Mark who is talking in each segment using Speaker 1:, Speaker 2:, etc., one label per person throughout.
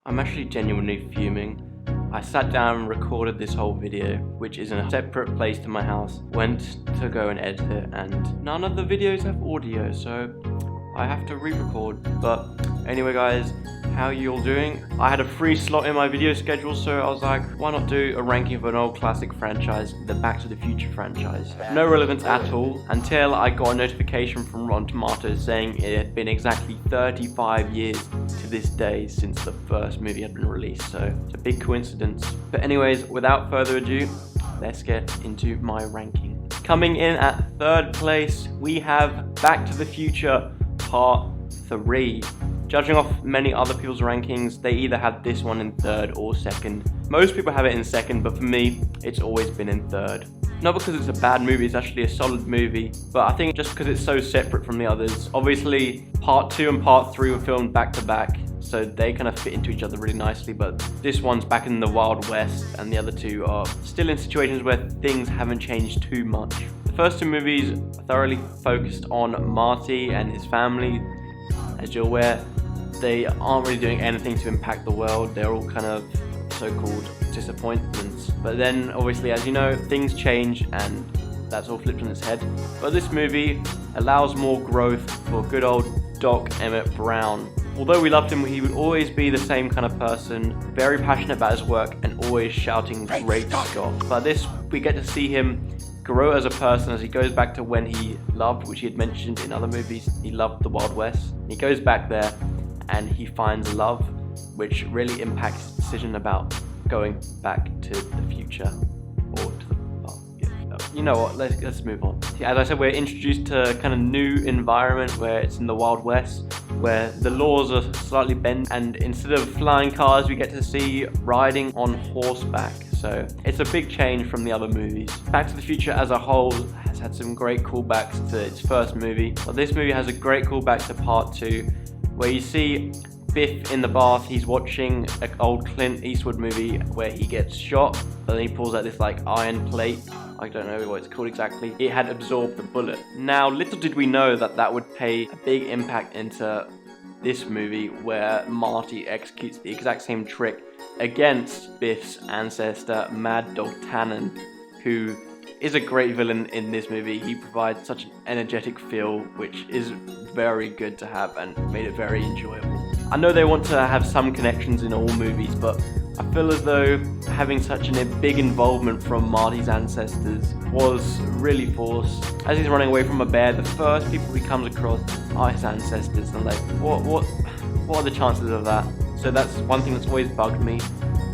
Speaker 1: I'm actually genuinely fuming. I sat down and recorded this whole video, which is in a separate place to my house, went to go and edit it, and none of the videos have audio, so I have to re-record. But anyway guys, how are you all doing? I had a free slot in my video schedule, so I was like, why not do a ranking of an old classic franchise, the Back to the Future franchise. No relevance at all, until I got a notification from Rotten Tomatoes saying it had been exactly 35 years to this day since the first movie had been released, so it's a big coincidence. But anyways, without further ado, let's get into my ranking. Coming in at third place, we have Back to the Future Part 3. Judging off many other people's rankings, they either had this one in third or second. Most people have it in second, but for me, it's always been in third. Not because it's a bad movie, it's actually a solid movie, but I think just because it's so separate from the others. Obviously, Part 2 and Part 3 were filmed back to back, so they kind of fit into each other really nicely, but this one's back in the Wild West, and the other two are still in situations where things haven't changed too much. The first two movies thoroughly focused on Marty and his family. As you're aware, they aren't really doing anything to impact the world. They're all kind of so-called disappointments. But then, obviously, as you know, things change and that's all flipped on its head. But this movie allows more growth for good old Doc Emmett Brown. Although we loved him, he would always be the same kind of person, very passionate about his work and always shouting, "Great Scott." But this, we get to see him grow as a person as he goes back to when he loved, which he had mentioned in other movies, he loved the Wild West. He goes back there and he finds love, which really impacts his decision about going back to the future or to the past. You know what, let's move on. As I said, we're introduced to a kind of new environment where it's in the Wild West, where the laws are slightly bent, and instead of flying cars, we get to see riding on horseback. So it's a big change from the other movies. Back to the Future as a whole has had some great callbacks to its first movie, but this movie has a great callback to Part 2, where you see Biff in the bath. He's watching an old Clint Eastwood movie where he gets shot, but then he pulls out this like iron plate. I don't know what it's called exactly. It had absorbed the bullet. Now, little did we know that that would pay a big impact into this movie, where Marty executes the exact same trick against Biff's ancestor, Mad Dog Tannen, who is a great villain in this movie. He provides such an energetic feel, which is very good to have and made it very enjoyable. I know they want to have some connections in all movies, but I feel as though having such a big involvement from Marty's ancestors was really forced. As he's running away from a bear, the first people he comes across are his ancestors, and like, what are the chances of that? So that's one thing that's always bugged me.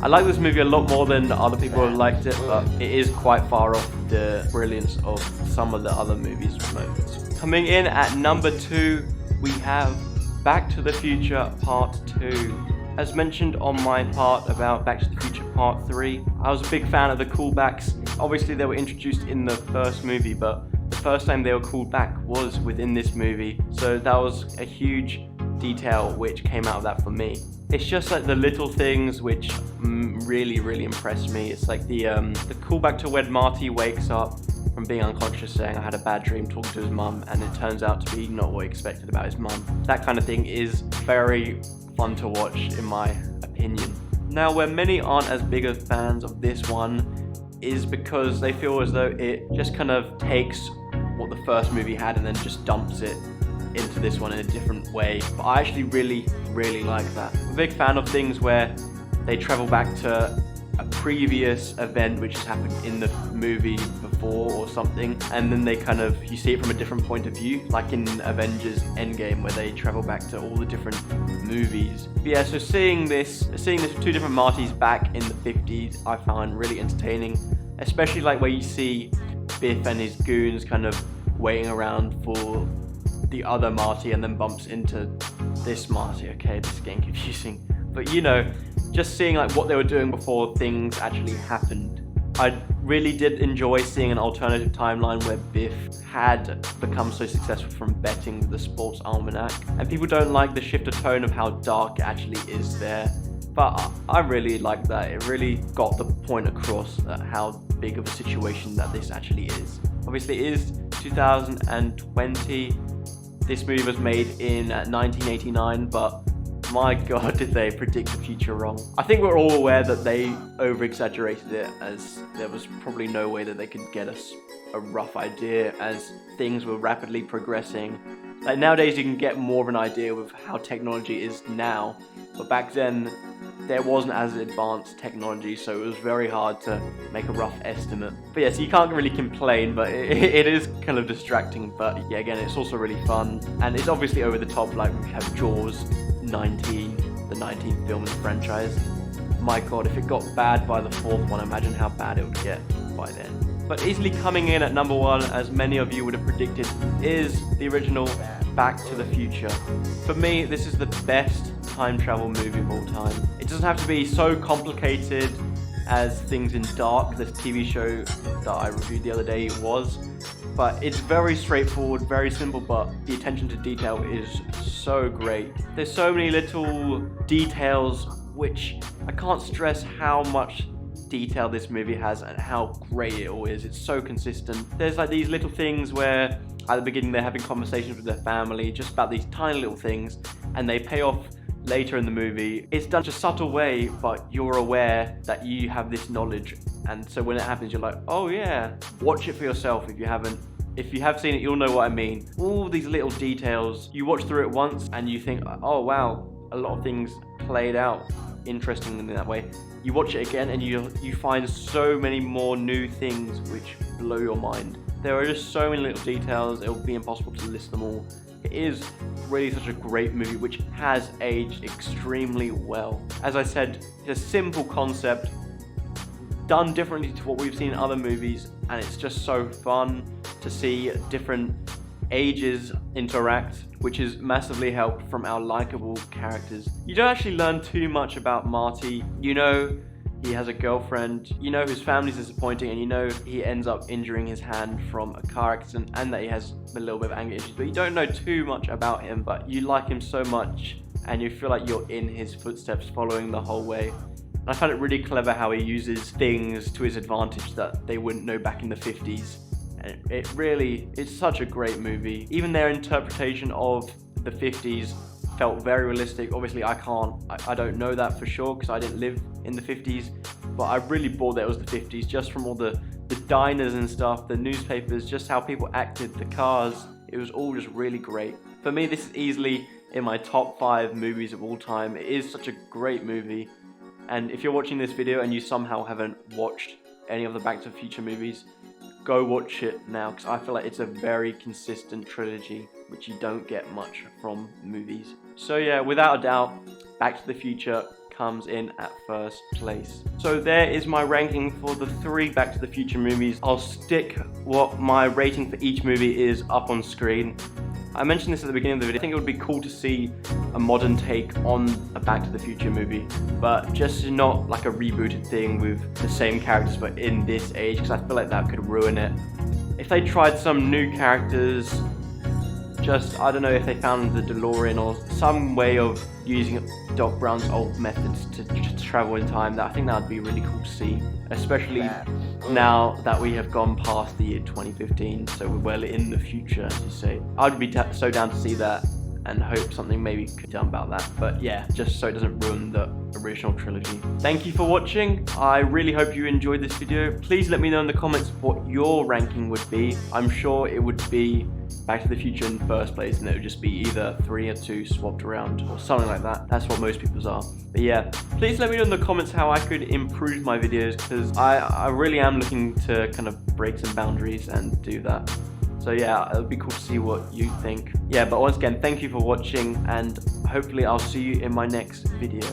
Speaker 1: I like this movie a lot more than other people have liked it, but it is quite far off the brilliance of some of the other movies' moments. Coming in at number 2, we have Back to the Future Part 2. As mentioned on my part about Back to the Future Part 3, I was a big fan of the callbacks. Obviously they were introduced in the first movie, but the first time they were called back was within this movie. So that was a huge detail which came out of that for me. It's just like the little things which really impressed me. It's like the callback to when Marty wakes up from being unconscious saying, "I had a bad dream," talking to his mum, and it turns out to be not what he expected about his mum. That kind of thing is very fun to watch, in my opinion. Now, where many aren't as big of fans of this one is because they feel as though it just kind of takes what the first movie had and then just dumps it into this one in a different way. But I actually really like that. I'm a big fan of things where they travel back to a previous event which has happened in the movie before or something, and then they kind of, you see it from a different point of view, like in Avengers Endgame where they travel back to all the different movies. But yeah, so seeing this two different Martys back in the 50s, I found really entertaining, especially like where you see Biff and his goons kind of waiting around for the other Marty and then bumps into this Marty. Okay, this is getting confusing, but you know, just seeing like what they were doing before things actually happened. I really did enjoy seeing an alternative timeline where Biff had become so successful from betting the sports almanac, and people don't like the shift of tone of how dark it actually is there, but I really like that. It really got the point across how big of a situation that this actually is. Obviously it is 2020. This movie was made in 1989, but my god, did they predict the future wrong. I think we're all aware that they over-exaggerated it, as there was probably no way that they could get us a rough idea as things were rapidly progressing. Like nowadays you can get more of an idea of how technology is now, but back then there wasn't as advanced technology, so it was very hard to make a rough estimate. But yes, you can't really complain, but it is kind of distracting. But yeah, again, it's also really fun, and it's obviously over the top. Like we have Jaws 19, the 19th film in the franchise. My god, if it got bad by the 4th one, imagine how bad it would get by then. But easily coming in at number 1, as many of you would have predicted, is the original Back to the Future. For me, this is the best time travel movie of all time. It doesn't have to be so complicated as Things in Dark, this TV show that I reviewed the other day, was. But it's very straightforward, very simple, but the attention to detail is so great. There's so many little details which I can't stress how much detail this movie has and how great it all is. It's so consistent. There's like these little things where at the beginning they're having conversations with their family just about these tiny little things, and they pay off later in the movie. It's done in a subtle way, but you're aware that you have this knowledge, and so when it happens you're like, oh yeah. Watch it for yourself if you haven't. If you have seen it, you'll know what I mean. All these little details, you watch through it once and you think, oh wow, a lot of things played out interestingly in that way. You watch it again and you find so many more new things which blow your mind. There are just so many little details, it will be impossible to list them all. It is really such a great movie which has aged extremely well. As I said, it's a simple concept, done differently to what we've seen in other movies, and it's just so fun to see different ages interact, which is massively helped from our likable characters. You don't actually learn too much about Marty. You know he has a girlfriend, you know his family's disappointing, and you know he ends up injuring his hand from a car accident, and that he has a little bit of anger issues, but you don't know too much about him, but you like him so much and you feel like you're in his footsteps following the whole way. And I find it really clever how he uses things to his advantage that they wouldn't know back in the 50s. And it's such a great movie. Even their interpretation of the 50s felt very realistic. Obviously I don't know that for sure because I didn't live in the 50s, but I really bought that it was the 50s just from all the diners and stuff, the newspapers, just how people acted, the cars. It was all just really great. For me, this is easily in my top 5 movies of all time. It is such a great movie, and if you're watching this video and you somehow haven't watched any of the Back to the Future movies, go watch it now, because I feel like it's a very consistent trilogy which you don't get much from movies. So yeah, without a doubt, Back to the Future comes in at first place. So there is my ranking for the 3 Back to the Future movies. I'll stick what my rating for each movie is up on screen. I mentioned this at the beginning of the video. I think it would be cool to see a modern take on a Back to the Future movie, but just not like a rebooted thing with the same characters but in this age, because I feel like that could ruin it. If they tried some new characters, just, I don't know, if they found the DeLorean or some way of using Doc Brown's old methods to travel in time, I think that would be really cool to see, especially now that we have gone past the year 2015, so we're well in the future, as you say. I'd be so down to see that and hope something maybe could be done about that. But yeah, just so it doesn't ruin the original trilogy. Thank you for watching. I really hope you enjoyed this video. Please let me know in the comments what your ranking would be. I'm sure it would be Back to the Future in first place, and it would just be either 3 or 2 swapped around or something like that. That's what most people's are. But yeah, please let me know in the comments how I could improve my videos, because I really am looking to kind of break some boundaries and do that. So yeah, it would be cool to see what you think. Yeah, but once again, thank you for watching, and hopefully I'll see you in my next video.